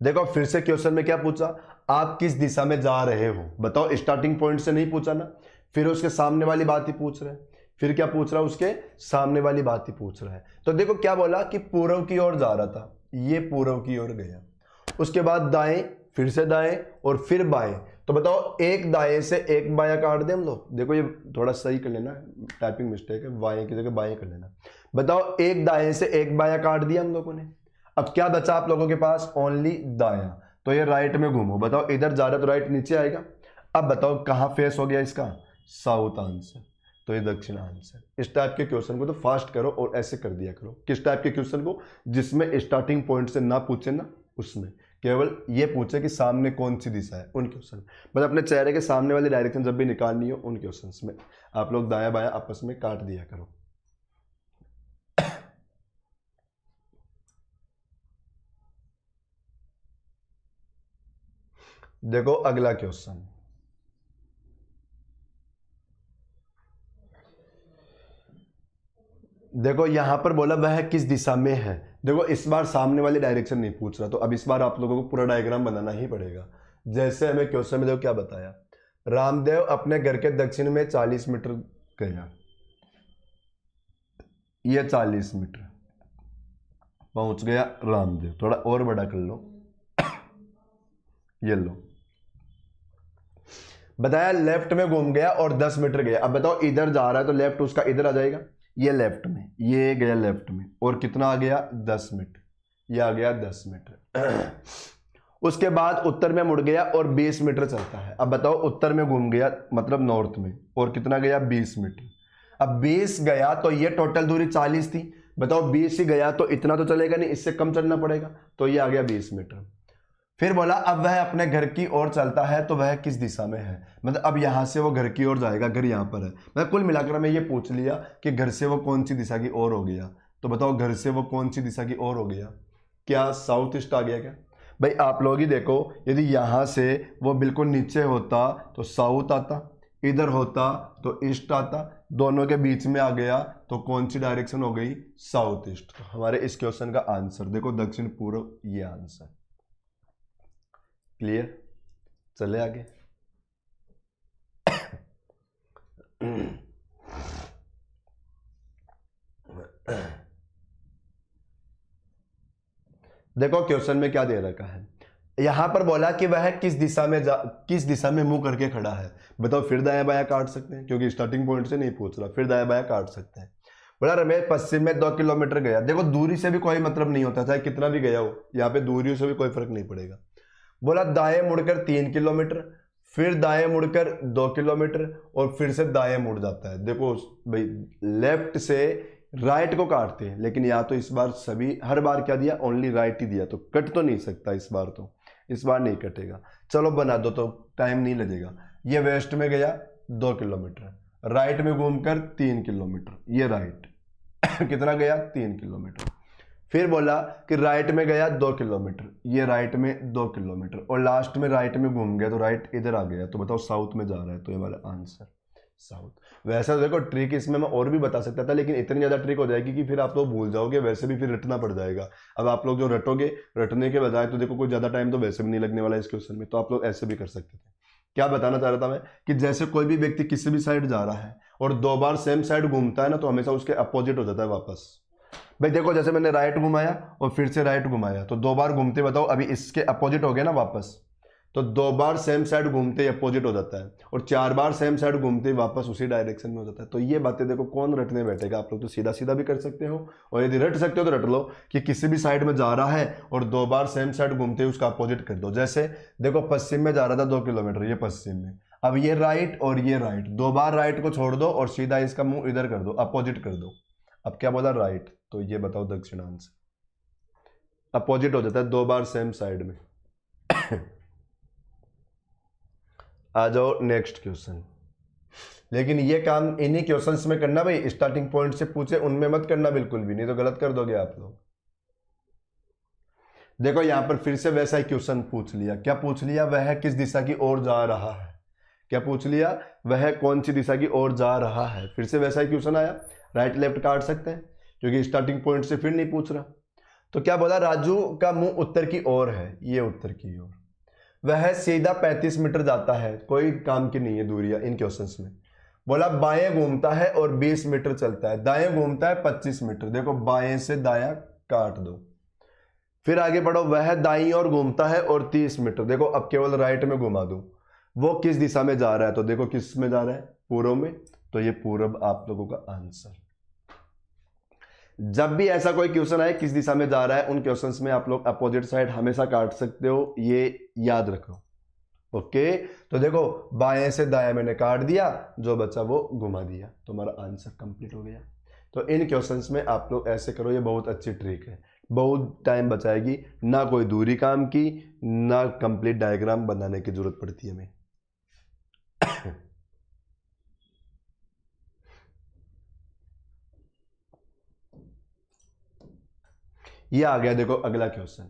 देखो फिर से क्वेश्चन में क्या पूछा, आप किस दिशा में जा रहे हो बताओ। स्टार्टिंग पॉइंट से नहीं पूछा ना, फिर उसके सामने वाली बात ही पूछ रहे हैं। फिर क्या पूछ रहा है, उसके सामने वाली बात ही पूछ रहा है। तो देखो क्या बोला कि पूर्व की ओर जा रहा था, ये पूर्व की ओर गया, उसके बाद दाएं, फिर से दाएं और फिर बाएं। तो बताओ एक दाएं से एक बायां काट दें हम लोग। देखो ये थोड़ा सही कर लेना, टाइपिंग मिस्टेक है, बाएं की जगह बाएं कर लेना। बताओ एक दाएं से एक बायां काट दिया हम लोगों ने। अब क्या बचा आप लोगों के पास, ओनली दायां। तो ये राइट में घूमो। बताओ इधर जा रहा है तो राइट नीचे आएगा। अब बताओ कहां फेस हो गया इसका, साउथ आंसर, तो ये दक्षिण आंसर। इस टाइप के क्वेश्चन को तो फास्ट करो और ऐसे कर दिया करो। किस टाइप के क्वेश्चन को, जिसमें स्टार्टिंग पॉइंट से ना पूछे ना, उसमें केवल ये पूछे कि सामने कौन सी दिशा है, उन क्वेश्चन। मतलब अपने चेहरे के सामने वाली डायरेक्शन जब भी निकालनी हो, उन क्वेश्चन में आप लोग दाया बाया आपस में काट दिया करो। देखो अगला क्वेश्चन, देखो यहां पर बोला वह किस दिशा में है। देखो इस बार सामने वाली डायरेक्शन नहीं पूछ रहा, तो अब इस बार आप लोगों को पूरा डायग्राम बनाना ही पड़ेगा। जैसे हमें क्वेश्चन में देखो क्या बताया, रामदेव अपने घर के दक्षिण में 40 मीटर गया, ये 40 मीटर पहुंच गया रामदेव। थोड़ा और बड़ा कर लो, ये लो। बताया लेफ्ट में घूम गया और 10 मीटर गया। अब बताओ इधर जा रहा है तो लेफ्ट उसका इधर आ जाएगा, ये लेफ्ट में, ये गया लेफ्ट में, और कितना आ गया 10 मीटर, ये आ गया 10 मीटर। उसके बाद उत्तर में मुड़ गया और 20 मीटर चलता है। अब बताओ उत्तर में घूम गया मतलब नॉर्थ में, और कितना गया 20 मीटर। अब 20 गया तो ये टोटल दूरी 40 थी। बताओ 20 ही गया तो इतना तो चलेगा नहीं, इससे कम चलना पड़ेगा, तो ये आ गया 20 मीटर। फिर बोला अब वह अपने घर की ओर चलता है तो वह किस दिशा में है। मतलब अब यहां से वो घर की ओर जाएगा, घर यहां पर है। मतलब कुल मिलाकर मैं ये पूछ लिया कि घर से वो कौन सी दिशा की ओर हो गया। तो बताओ घर से वो कौन सी दिशा की ओर हो गया, क्या साउथ ईस्ट आ गया क्या। भाई आप लोग ही देखो, यदि यहां से वो बिल्कुल नीचे होता तो साउथ आता, इधर होता तो ईस्ट आता, दोनों के बीच में आ गया तो कौन सी डायरेक्शन हो गई, साउथ ईस्ट। तो हमारे इस क्वेश्चन का आंसर देखो दक्षिण पूर्व, ये आंसर। क्लियर, चले आगे। देखो क्वेश्चन में क्या दे रखा है, यहां पर बोला कि वह किस दिशा में मुंह करके खड़ा है। बताओ फिर दाया बाया काट सकते हैं, क्योंकि स्टार्टिंग पॉइंट से नहीं पूछ रहा, फिर दाया बाया काट सकते हैं। बोला रमेश पश्चिम में 2 किलोमीटर गया। देखो दूरी से भी कोई मतलब नहीं होता, चाहे कितना भी गया हो, यहाँ पे दूरियों से भी कोई फर्क नहीं पड़ेगा। बोला दाएं मुड़कर 3 किलोमीटर, फिर दाएं मुड़कर 2 किलोमीटर, और फिर से दाएं मुड़ जाता है। देखो भाई लेफ्ट से राइट को काटते हैं, लेकिन या तो इस बार सभी हर बार क्या दिया, ओनली राइट ही दिया, तो कट तो नहीं सकता इस बार, तो इस बार नहीं कटेगा। चलो बना दो तो टाइम नहीं लगेगा। ये वेस्ट में गया 2 किलोमीटर, राइट में घूमकर 3 किलोमीटर, ये राइट कितना गया 3 किलोमीटर। फिर बोला कि राइट में गया 2 किलोमीटर, ये राइट में 2 किलोमीटर, और लास्ट में राइट में घूम गया तो राइट इधर आ गया। तो बताओ साउथ में जा रहा है, तो ये वाला आंसर साउथ। वैसे देखो ट्रिक इसमें मैं और भी बता सकता था, लेकिन इतनी ज़्यादा ट्रिक हो जाएगी कि फिर आप लोग भूल जाओगे, वैसे भी फिर रटना पड़ जाएगा। अब आप लोग जो रटोगे, रटने के बजाय तो देखो कोई ज़्यादा टाइम तो वैसे भी नहीं लगने वाला इस क्वेश्चन में, तो आप लोग ऐसे भी कर सकते थे। क्या बताना चाह रहा था मैं, कि जैसे कोई भी व्यक्ति किसी भी साइड जा रहा है और 2 बार सेम साइड घूमता है ना, तो हमेशा उसके अपोजिट हो जाता है वापस। भाई देखो जैसे मैंने राइट घुमाया और फिर से राइट घुमाया, तो 2 बार घूमते बताओ अभी इसके अपोजिट हो गया ना वापस, तो 2 बार सेम साइड घूमते अपोजिट हो जाता है, और 4 बार सेम साइड घूमते वापस उसी डायरेक्शन में हो जाता है। तो ये बातें देखो कौन रटने बैठेगा, आप लोग तो सीधा सीधा भी कर सकते हो, और यदि रट सकते हो तो रट लो कि किसी भी साइड में जा रहा है और 2 बार सेम साइड घूमते उसका अपोजिट कर दो। जैसे देखो पश्चिम में जा रहा था 2 किलोमीटर, ये पश्चिम में, अब ये राइट और ये राइट, 2 बार राइट को छोड़ दो और सीधा इसका मुंह इधर कर दो, अपोजिट कर दो। अब क्या बोला राइट, तो ये बताओ दक्षिण आंसर, अपोजिट हो जाता है 2 बार सेम साइड में। आ जाओ नेक्स्ट क्वेश्चन। लेकिन ये काम इन्हीं क्वेश्चंस में करना भाई, स्टार्टिंग पॉइंट से पूछे उनमें मत करना बिल्कुल भी, नहीं तो गलत कर दोगे आप लोग। देखो यहां पर फिर से वैसा ही क्वेश्चन पूछ लिया। क्या पूछ लिया? वह किस दिशा की ओर जा रहा है। क्या पूछ लिया? वह कौन सी दिशा की ओर जा रहा है। फिर से वैसा ही क्वेश्चन आया। राइट लेफ्ट काट सकते हैं क्योंकि स्टार्टिंग पॉइंट से फिर नहीं पूछ रहा। तो क्या बोला? राजू का मुंह उत्तर की ओर है, ये उत्तर की ओर। वह सीधा 35 मीटर जाता है, कोई काम की नहीं है दूरियां इन क्वेश्चंस में। बोला बाएं घूमता है और 20 मीटर चलता है, दाएं घूमता है 25 मीटर। देखो बाएं से दायां काट दो। फिर आगे बढ़ो, वह दाईं ओर घूमता है और 30 मीटर। देखो अब केवल राइट में घुमा दो। वो किस दिशा में जा रहा है? तो देखो किस में जा रहा है? पूर्व में। तो ये पूर्व आप लोगों का आंसर। जब भी ऐसा कोई क्वेश्चन आए किस दिशा में जा रहा है, उन क्वेश्चंस में आप लोग अपोजिट साइड हमेशा काट सकते हो, ये याद रखो। ओके, तो देखो बाएं से दाएं मैंने काट दिया, जो बचा वो घुमा दिया, तुम्हारा आंसर कंप्लीट हो गया। तो इन क्वेश्चंस में आप लोग ऐसे करो, ये बहुत अच्छी ट्रिक है, बहुत टाइम बचाएगी, ना कोई दूरी काम की, ना कंप्लीट डायग्राम बनाने की जरूरत पड़ती है हमें। ये आ गया। देखो अगला क्वेश्चन।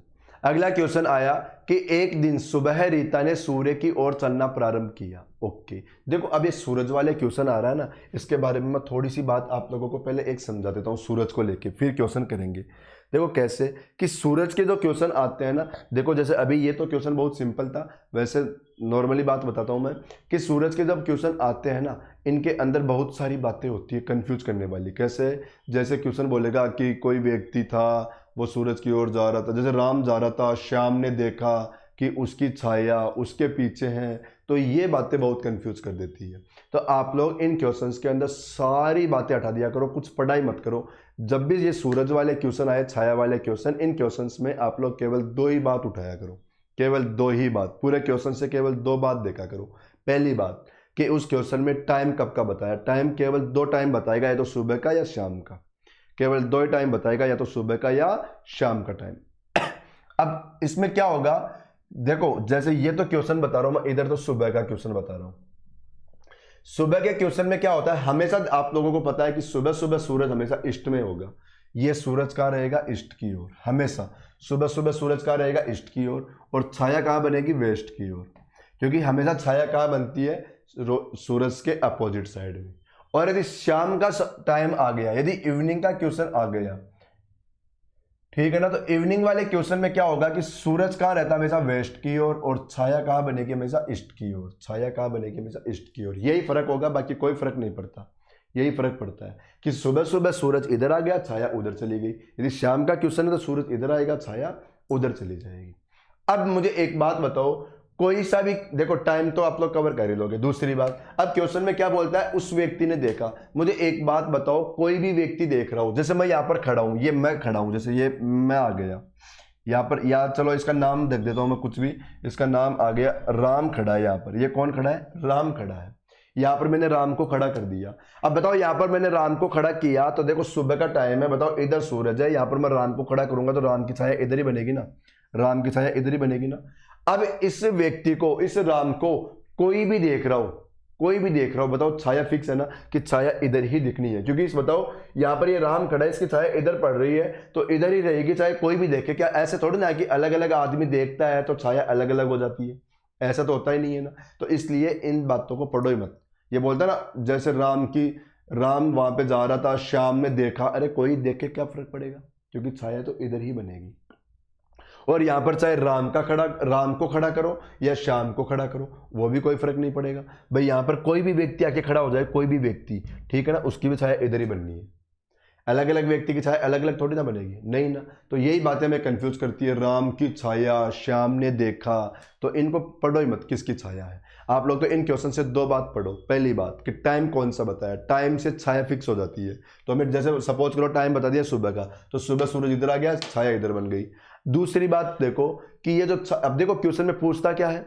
अगला क्वेश्चन आया कि एक दिन सुबह रीता ने सूर्य की ओर चलना प्रारंभ किया। ओके, देखो अब ये सूरज वाले क्वेश्चन आ रहा है ना, इसके बारे में मैं थोड़ी सी बात आप लोगों को पहले एक समझा देता हूँ सूरज को लेके, फिर क्वेश्चन करेंगे। देखो कैसे कि सूरज के जो क्वेश्चन आते हैं ना, देखो जैसे अभी ये तो क्वेश्चन बहुत सिंपल था, वैसे नॉर्मली बात बताता हूँ मैं कि सूरज के जब क्वेश्चन आते हैं ना, इनके अंदर बहुत सारी बातें होती है कंफ्यूज करने वाली। कैसे? जैसे क्वेश्चन बोलेगा कि कोई व्यक्ति था, वो सूरज की ओर जा रहा था, जैसे राम जा रहा था, श्याम ने देखा कि उसकी छाया उसके पीछे है, तो ये बातें बहुत कंफ्यूज कर देती है। तो आप लोग इन क्वेश्चंस के अंदर सारी बातें हटा दिया करो, कुछ पढ़ाई मत करो। जब भी ये सूरज वाले क्वेश्चन आए, छाया वाले क्वेश्चन, इन क्वेश्चंस में आप लोग केवल दो ही बात उठाया करो, केवल दो ही बात, पूरे क्वेश्चन से केवल दो बात देखा करो। पहली बात कि उस क्वेश्चन में टाइम कब का बताया, टाइम केवल दो टाइम बताएगा, या तो सुबह का या शाम का, केवल दो ही टाइम बताएगा, या तो सुबह का या शाम का टाइम। अब इसमें क्या होगा, देखो जैसे ये तो क्वेश्चन बता रहा हूं मैं, इधर तो सुबह का क्वेश्चन बता रहा हूं। सुबह के क्वेश्चन में क्या होता है, हमेशा आप लोगों को पता है कि सुबह सुबह सूरज हमेशा ईस्ट में होगा। ये सूरज कहाँ रहेगा? ईस्ट की ओर। हमेशा सुबह सुबह सूरज कहाँ रहेगा? ईस्ट की ओर। और छाया कहाँ बनेगी? वेस्ट की ओर, क्योंकि हमेशा छाया कहाँ बनती है? सूरज के अपोजिट साइड में। और यदि शाम का टाइम आ गया, यदि इवनिंग का क्वेश्चन आ गया, ठीक है ना, तो इवनिंग वाले क्वेश्चन में क्या होगा कि सूरज कहाँ रहता है? हमेशा वेस्ट की ओर, और छाया कहाँ बनेगी? हमेशा ईस्ट की ओर। छाया कहाँ बनेगी? हमेशा ईस्ट की ओर। यही फर्क होगा, बाकी कोई फर्क नहीं पड़ता। यही फर्क पड़ता है कि सुबह सुबह सूरज इधर आ गया, छाया उधर चली गई। यदि शाम का क्वेश्चन है तो सूरज इधर आएगा, छाया उधर चली जाएगी। अब मुझे एक बात बताओ, कोई सा भी देखो, टाइम तो आप लोग कवर कर ही लोगे। दूसरी बात, अब क्वेश्चन में क्या बोलता है? उस व्यक्ति ने देखा। मुझे एक बात बताओ, कोई भी व्यक्ति देख रहा हो, जैसे मैं यहाँ पर खड़ा हूं, ये मैं खड़ा हूं, जैसे ये मैं आ गया यहाँ पर, या चलो इसका नाम देख देता हूं मैं, कुछ भी, इसका नाम आ गया राम खड़ा है यहाँ पर। ये कौन खड़ा है? राम खड़ा है। यहाँ पर मैंने राम को खड़ा कर दिया। अब बताओ यहाँ पर मैंने राम को खड़ा किया, तो देखो सुबह का टाइम है, बताओ इधर सूरज है, यहाँ पर मैं राम को खड़ा करूंगा तो राम की छाया इधर ही बनेगी ना, राम की छाया इधर ही बनेगी ना। अब इस व्यक्ति को, इस राम को कोई भी देख रहा हो, कोई भी देख रहा हो, बताओ छाया फिक्स है ना कि छाया इधर ही दिखनी है, क्योंकि इस बताओ यहाँ पर ये राम खड़ा है, इसकी छाया इधर पड़ रही है तो इधर ही रहेगी, चाहे कोई भी देखे। क्या ऐसे थोड़ी ना कि अलग अलग आदमी देखता है तो छाया अलग अलग हो जाती है? ऐसा तो होता ही नहीं है ना। तो इसलिए इन बातों को पढ़ो ही मत। ये बोलता ना, जैसे राम वहां पे जा रहा था, श्याम ने देखा, अरे कोई देखे क्या फर्क पड़ेगा, क्योंकि छाया तो इधर ही बनेगी। और यहां पर चाहे राम को खड़ा करो या श्याम को खड़ा करो, वो भी कोई फर्क नहीं पड़ेगा भाई। यहां पर कोई भी व्यक्ति आके खड़ा हो जाए, कोई भी व्यक्ति, ठीक है ना, उसकी भी छाया इधर ही बननी है। अलग अलग व्यक्ति की छाया अलग अलग थोड़ी ना बनेगी, नहीं ना। तो यही बातें हमें कंफ्यूज करती है, राम की छाया, श्याम ने देखा, तो इनको पढ़ो ही मत किसकी छाया है। आप लोग तो इन क्वेश्चन से दो बात पढ़ो। पहली बात कि टाइम कौन सा बताया, टाइम से छाया फिक्स हो जाती है। तो हमें जैसे सपोज करो टाइम बता दिया सुबह का, तो सुबह सूरज इधर आ गया, छाया इधर बन गई। दूसरी बात देखो कि ये जो अब देखो क्वेश्चन में पूछता क्या है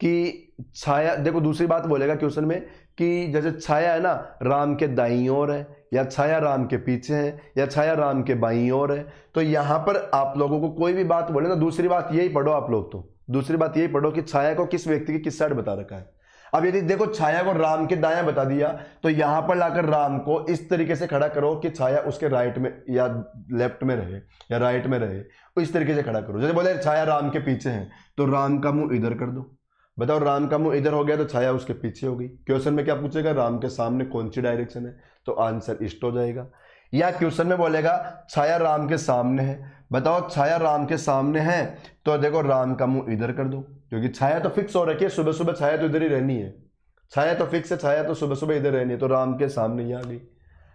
कि छाया, देखो दूसरी बात बोलेगा क्वेश्चन में कि जैसे छाया है ना राम के दाईं ओर है, या छाया राम के पीछे है, या छाया राम के बाईं ओर है। तो यहां पर आप लोगों को कोई भी बात बोले ना, दूसरी बात यही पढ़ो आप लोग, तो दूसरी बात यही पढ़ो कि छाया को किस व्यक्ति की किस साइड बता रखा है। अब यदि देखो छाया को राम के दायां बता दिया, तो यहां पर लाकर राम को इस तरीके से खड़ा करो कि छाया उसके राइट में या लेफ्ट में रहे या राइट में रहे, तो इस तरीके से खड़ा करो। जैसे बोले छाया राम के पीछे है, तो राम का मुंह इधर कर दो। बताओ राम का मुंह इधर हो गया तो छाया उसके पीछे हो गई। क्वेश्चन में क्या पूछेगा, राम के सामने कौन सी डायरेक्शन है, तो आंसर ईस्ट हो जाएगा। या क्वेश्चन में बोलेगा छाया राम के सामने है, बताओ छाया राम के सामने है, तो देखो राम का मुंह इधर कर दो, क्योंकि छाया तो फिक्स हो रखी है, सुबह सुबह छाया तो इधर ही रहनी है, छाया तो फिक्स है, छाया तो सुबह सुबह इधर रहनी है, तो राम के सामने ही आ गई।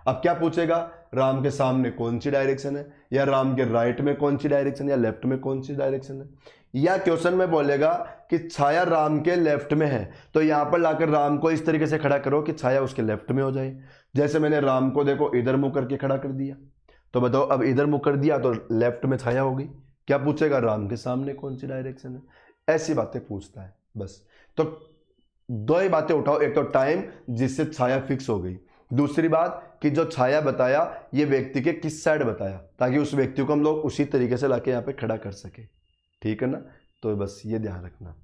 अब क्या पूछेगा, राम के सामने कौन सी डायरेक्शन है, या राम के राइट में कौन सी डायरेक्शन, या लेफ्ट में कौन सी डायरेक्शन है। या क्वेश्चन में बोलेगा कि छाया राम के लेफ्ट में है, तो यहां पर लाकर राम को इस तरीके से खड़ा करो कि छाया उसके लेफ्ट में हो जाए। जैसे मैंने राम को देखो इधर मुंह करके खड़ा कर दिया, तो बताओ अब इधर मुंह कर दिया तो लेफ्ट में छाया होगी। क्या पूछेगा, राम के सामने कौन सी डायरेक्शन है। ऐसी बातें पूछता है बस। तो दो ही बातें उठाओ, एक तो टाइम जिससे छाया फिक्स हो गई, दूसरी बात कि जो छाया बताया ये व्यक्ति के किस साइड बताया, ताकि उस व्यक्ति को हम लोग उसी तरीके से लाके यहाँ पे खड़ा कर सके। ठीक है ना, तो बस ये ध्यान रखना।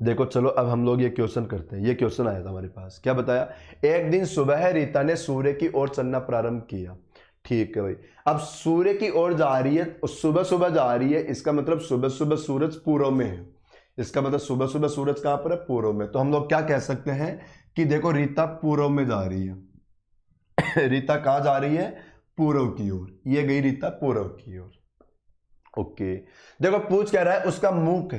देखो चलो अब हम लोग ये क्वेश्चन करते हैं। ये क्वेश्चन आया था हमारे पास, क्या बताया, एक दिन सुबह रीता ने सूर्य की ओर चलना प्रारंभ किया। ठीक है भाई, अब सूर्य की ओर जा रही है, सुबह सुबह जा रही है, इसका मतलब सुबह सुबह सूरज पूर्व में है, इसका मतलब सुबह सुबह सूरज कहां पर है, पूर्व में। तो हम लोग क्या कह सकते हैं कि देखो रीता पूर्व में जा रही है रीता कहां जा रही है, पूर्व की ओर, ये गई रीता पूर्व की ओर। ओके, देखो पूछ क्या रहा है, उसका मुख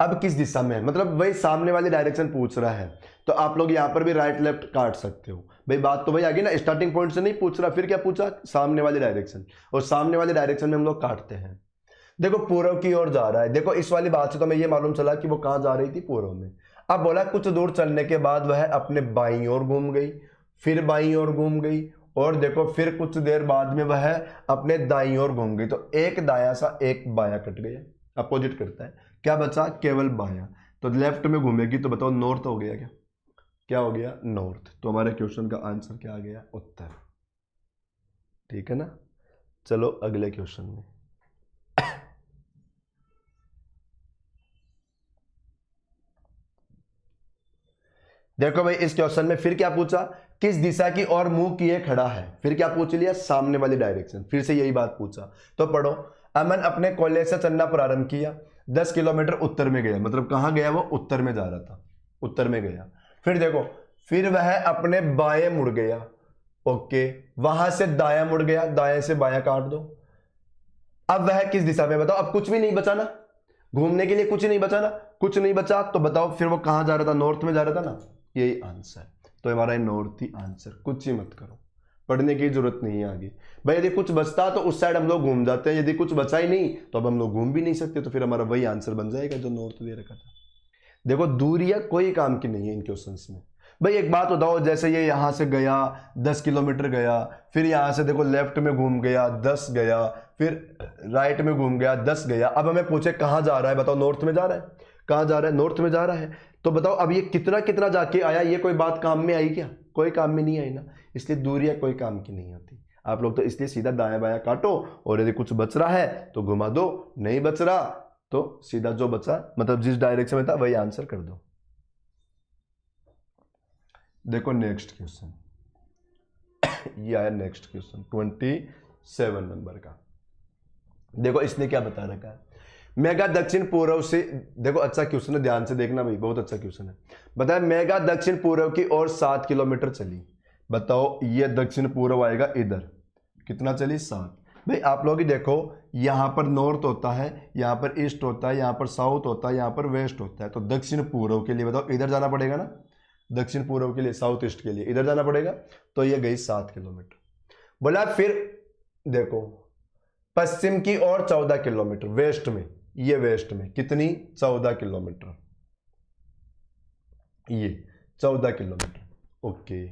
अब किस दिशा में है, मतलब वही सामने वाली डायरेक्शन पूछ रहा है। तो आप लोग यहां पर भी राइट लेफ्ट काट सकते हो भाई, बात तो भाई आगे ना, स्टार्टिंग पॉइंट से नहीं पूछ रहा, फिर क्या पूछा, सामने वाली डायरेक्शन, और सामने वाली डायरेक्शन में हम लोग काटते हैं। देखो पूर्व की ओर जा रहा है, देखो इस वाली बात से तो हमें ये मालूम चला कि वो कहां जा रही थी, पूर्व में। अब बोला कुछ दूर चलने के बाद वह अपने बाईं ओर घूम गई, फिर बाईं ओर घूम गई, और देखो फिर कुछ देर बाद में वह अपने दाईं ओर घूम गई। तो एक दायां सा एक बायां कट गया, अपोजिट करता है, क्या बचा, केवल बायां। तो लेफ्ट में घूमेगी, तो बताओ नॉर्थ हो गया, क्या क्या हो गया, नॉर्थ। तो हमारे क्वेश्चन का आंसर क्या आ गया, उत्तर। ठीक है ना, चलो अगले क्वेश्चन में। देखो भाई इस क्वेश्चन में फिर क्या पूछा, किस दिशा की ओर मुंह किए खड़ा है, फिर क्या पूछ लिया, सामने वाली डायरेक्शन, फिर से यही बात पूछा। तो पढ़ो, अमन अपने कॉलेज से चलना प्रारंभ किया, 10 किलोमीटर उत्तर में गया, मतलब कहां गया, वो उत्तर में जा रहा था, उत्तर में गया। फिर देखो, फिर वह अपने बाएं मुड़ गया, ओके, वहां से दायां मुड़ गया, दाएं से बायां काट दो। अब वह किस दिशा में, बताओ, अब कुछ भी नहीं बचा ना, घूमने के लिए कुछ नहीं बचा ना, कुछ नहीं बचा, तो बताओ फिर वो कहां जा रहा था, नॉर्थ में जा रहा था ना, यही आंसर। तो हमारा नॉर्थ ही आंसर, कुछ ही मत करो, पढ़ने की जरूरत नहीं है आगे भाई। यदि कुछ बचता तो उस साइड हम लोग घूम जाते हैं, यदि कुछ बचा ही नहीं तो अब हम लोग घूम भी नहीं सकते, तो फिर हमारा वही आंसर बन जाएगा जो नॉर्थ दे रखा था। देखो दूरियां कोई काम की नहीं है इन क्वेश्चंस में भाई। एक बात बताओ, जैसे ये यहां से गया 10 किलोमीटर गया, फिर यहां से देखो लेफ्ट में घूम गया 10 गया, फिर राइट में घूम गया 10 गया। अब हमें पूछे कहां जा रहा है, बताओ नॉर्थ में जा रहा है, कहां जा रहा है, नॉर्थ में जा रहा है। तो बताओ अब ये कितना कितना जाके आया, ये कोई बात काम में आई क्या, कोई काम में नहीं आई ना, इसलिए दूरियां कोई काम की नहीं होती। आप लोग तो इसलिए सीधा दायां बायां काटो, और यदि कुछ बच रहा है तो घुमा दो, नहीं बच रहा तो सीधा जो बचा, मतलब जिस डायरेक्शन में था वही आंसर कर दो। देखो नेक्स्ट क्वेश्चन ये आया, नेक्स्ट क्वेश्चन 27 नंबर का। देखो इसने क्या बता रखा है, मेघा दक्षिण पूर्व से, देखो अच्छा क्वेश्चन है, ध्यान से देखना भाई, बहुत अच्छा क्वेश्चन है। बताया मेघा दक्षिण पूर्व की ओर 7 किलोमीटर चली। बताओ ये दक्षिण पूर्व आएगा इधर, कितना चली, 7। भाई आप लोग ही देखो, यहां पर नॉर्थ होता है, यहां पर ईस्ट होता है, यहां पर साउथ होता है, यहां पर वेस्ट होता है। तो दक्षिण पूर्व के लिए बताओ इधर जाना पड़ेगा ना, दक्षिण पूर्व के लिए, साउथ ईस्ट के लिए इधर जाना पड़ेगा। तो ये गई 7 किलोमीटर। बोला फिर देखो पश्चिम की ओर 14 किलोमीटर, वेस्ट में, ये वेस्ट में कितनी, 14 किलोमीटर, ये 14 किलोमीटर। ओके,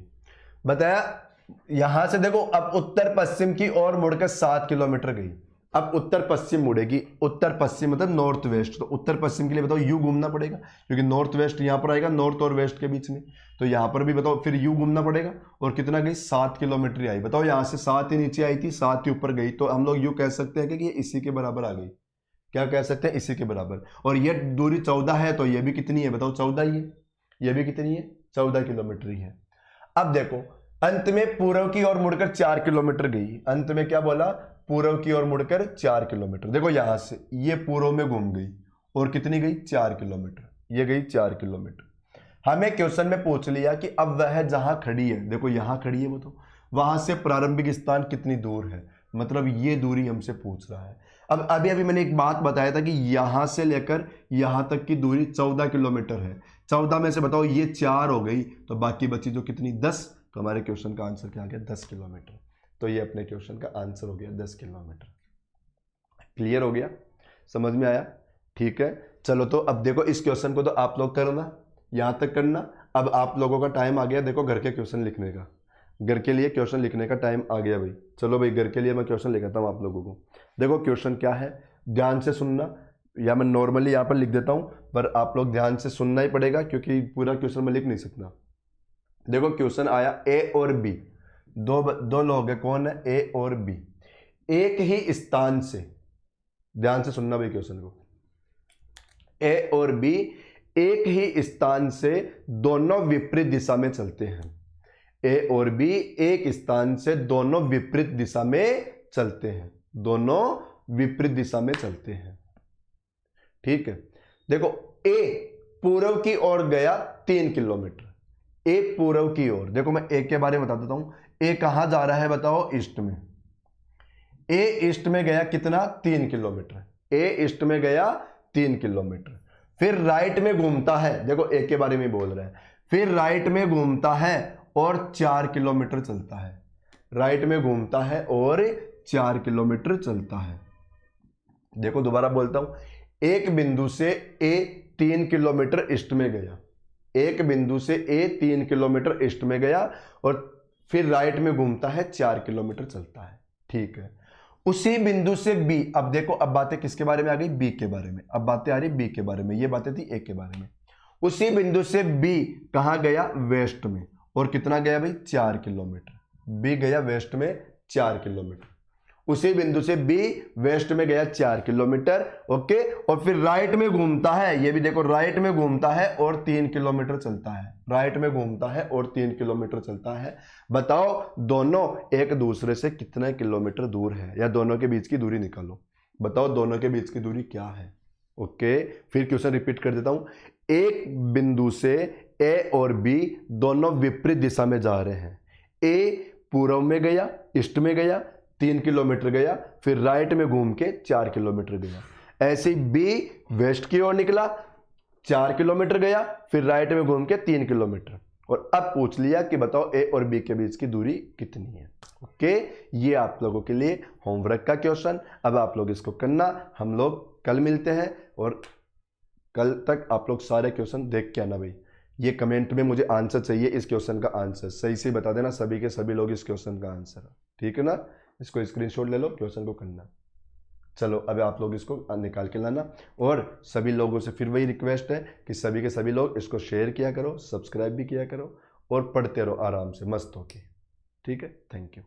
बताया यहां से देखो अब उत्तर पश्चिम की ओर मुड़कर 7 किलोमीटर गई। अब उत्तर पश्चिम मुड़ेगी, उत्तर पश्चिम मतलब नॉर्थ वेस्ट, तो उत्तर पश्चिम के लिए बताओ यू घूमना पड़ेगा, क्योंकि नॉर्थ वेस्ट यहां पर आएगा, नॉर्थ और वेस्ट के बीच में। तो यहां पर भी बताओ फिर यू घूमना पड़ेगा, और कितना गई, 7 किलोमीटर आई। बताओ यहां से 7 ही नीचे आई थी, 7 ही ऊपर गई, तो हम लोग यू कह सकते हैं कि ये इसी के बराबर आ गई। क्या कह सकते हैं, इसी के बराबर। और ये दूरी 14 है, तो ये भी कितनी है, बताओ 14 ही है। ये भी कितनी है, 14 किलोमीटर ही है। अब देखो अंत में पूर्व की ओर मुड़कर 4 किलोमीटर गई। अंत में क्या बोला, पूर्व की ओर मुड़कर 4 किलोमीटर। देखो यहां से ये पूर्व में घूम गई और कितनी गई, 4 किलोमीटर, ये गई 4 किलोमीटर। हमें क्वेश्चन में पूछ लिया कि अब वह जहां खड़ी है, देखो यहां खड़ी है वो, तो वहां से प्रारंभिक स्थान कितनी दूर है, मतलब ये दूरी हमसे पूछ रहा है। अब अभी मैंने एक बात बताया था कि यहां से लेकर यहां तक की दूरी 14 किलोमीटर है। 14 में से बताओ ये 4 हो गई तो बाकी बची जो कितनी, 10। तो हमारे क्वेश्चन का आंसर क्या आ गया, 10 किलोमीटर। तो ये अपने क्वेश्चन का आंसर हो गया 10 किलोमीटर। क्लियर हो गया, समझ में आया? ठीक है, चलो तो अब देखो इस क्वेश्चन को तो आप लोग करना, यहां तक करना। अब आप लोगों का टाइम आ गया देखो घर के क्वेश्चन लिखने का, घर के लिए क्वेश्चन लिखने का टाइम आ गया भाई। चलो भाई घर के लिए मैं क्वेश्चन लिखाता हूँ आप लोगों को। देखो क्वेश्चन क्या है, ध्यान से सुनना, या मैं नॉर्मली यहाँ पर लिख देता हूँ, पर आप लोग ध्यान से सुनना ही पड़ेगा क्योंकि पूरा क्वेश्चन मैं लिख नहीं सकता। देखो क्वेश्चन आया ए और बी, दो लोग हैं, कौन है, ए और बी, एक ही स्थान से, ध्यान से सुनना भाई क्वेश्चन को, ए और बी एक ही स्थान से दोनों विपरीत दिशा में चलते हैं। ए और बी एक स्थान से दोनों विपरीत दिशा में चलते हैं, दोनों विपरीत दिशा में चलते हैं। ठीक है, देखो ए पूर्व की ओर गया 3 किलोमीटर, ए पूर्व की ओर, देखो मैं ए के बारे में बता देता हूं। ए कहां जा रहा है बताओ, ईस्ट में। ए ईस्ट में गया कितना, 3 किलोमीटर। ए ईस्ट में गया 3 किलोमीटर। फिर राइट में घूमता है, देखो ए के बारे में बोल रहे हैं, फिर राइट में घूमता है और 4 किलोमीटर चलता है। राइट में घूमता है और 4 किलोमीटर चलता है। देखो दोबारा बोलता हूं, एक बिंदु से ए 3 किलोमीटर ईस्ट में गया, एक बिंदु से ए 3 किलोमीटर ईस्ट में गया और फिर राइट में घूमता है, 4 किलोमीटर चलता है। ठीक है, उसी बिंदु से बी, अब देखो अब बातें किसके बारे में आ गई, बी के बारे में, अब बातें आ रही बी के बारे में, ये बातें थी ए के बारे में। उसी बिंदु से बी कहां गया, वेस्ट में, और कितना गया भाई, 4 किलोमीटर। बी गया वेस्ट में 4 किलोमीटर, उसी बिंदु से बी वेस्ट में गया 4 किलोमीटर। ओके, और फिर राइट में घूमता है, ये भी देखो राइट में घूमता है और 3 किलोमीटर चलता है, राइट में घूमता है और 3 किलोमीटर चलता है। बताओ दोनों एक दूसरे से कितने किलोमीटर दूर है, या दोनों के बीच की दूरी निकालो, बताओ दोनों के बीच की दूरी क्या है। ओके, फिर क्वेश्चन रिपीट कर देता हूं, एक बिंदु से ए और बी दोनों विपरीत दिशा में जा रहे हैं। ए पूर्व में गया, ईस्ट में गया, 3 किलोमीटर गया, फिर राइट में घूम के 4 किलोमीटर गया। ऐसे बी वेस्ट की ओर निकला, 4 किलोमीटर गया, फिर राइट में घूम के 3 किलोमीटर। और अब पूछ लिया कि बताओ ए और बी के बीच की दूरी कितनी है। ओके, ये आप लोगों के लिए होमवर्क का क्वेश्चन। अब आप लोग इसको करना, हम लोग कल मिलते हैं, और कल तक आप लोग सारे क्वेश्चन देख के आना भाई। ये कमेंट में मुझे आंसर चाहिए, इस क्वेश्चन का आंसर सही से बता देना, सभी के सभी लोग इस क्वेश्चन का आंसर, ठीक है ना। इसको स्क्रीनशॉट ले लो, क्वेश्चन को करना। चलो अब आप लोग इसको निकाल के लाना, और सभी लोगों से फिर वही रिक्वेस्ट है कि सभी के सभी लोग इसको शेयर किया करो, सब्सक्राइब भी किया करो, और पढ़ते रहो आराम से मस्त होके। ठीक है, थैंक यू।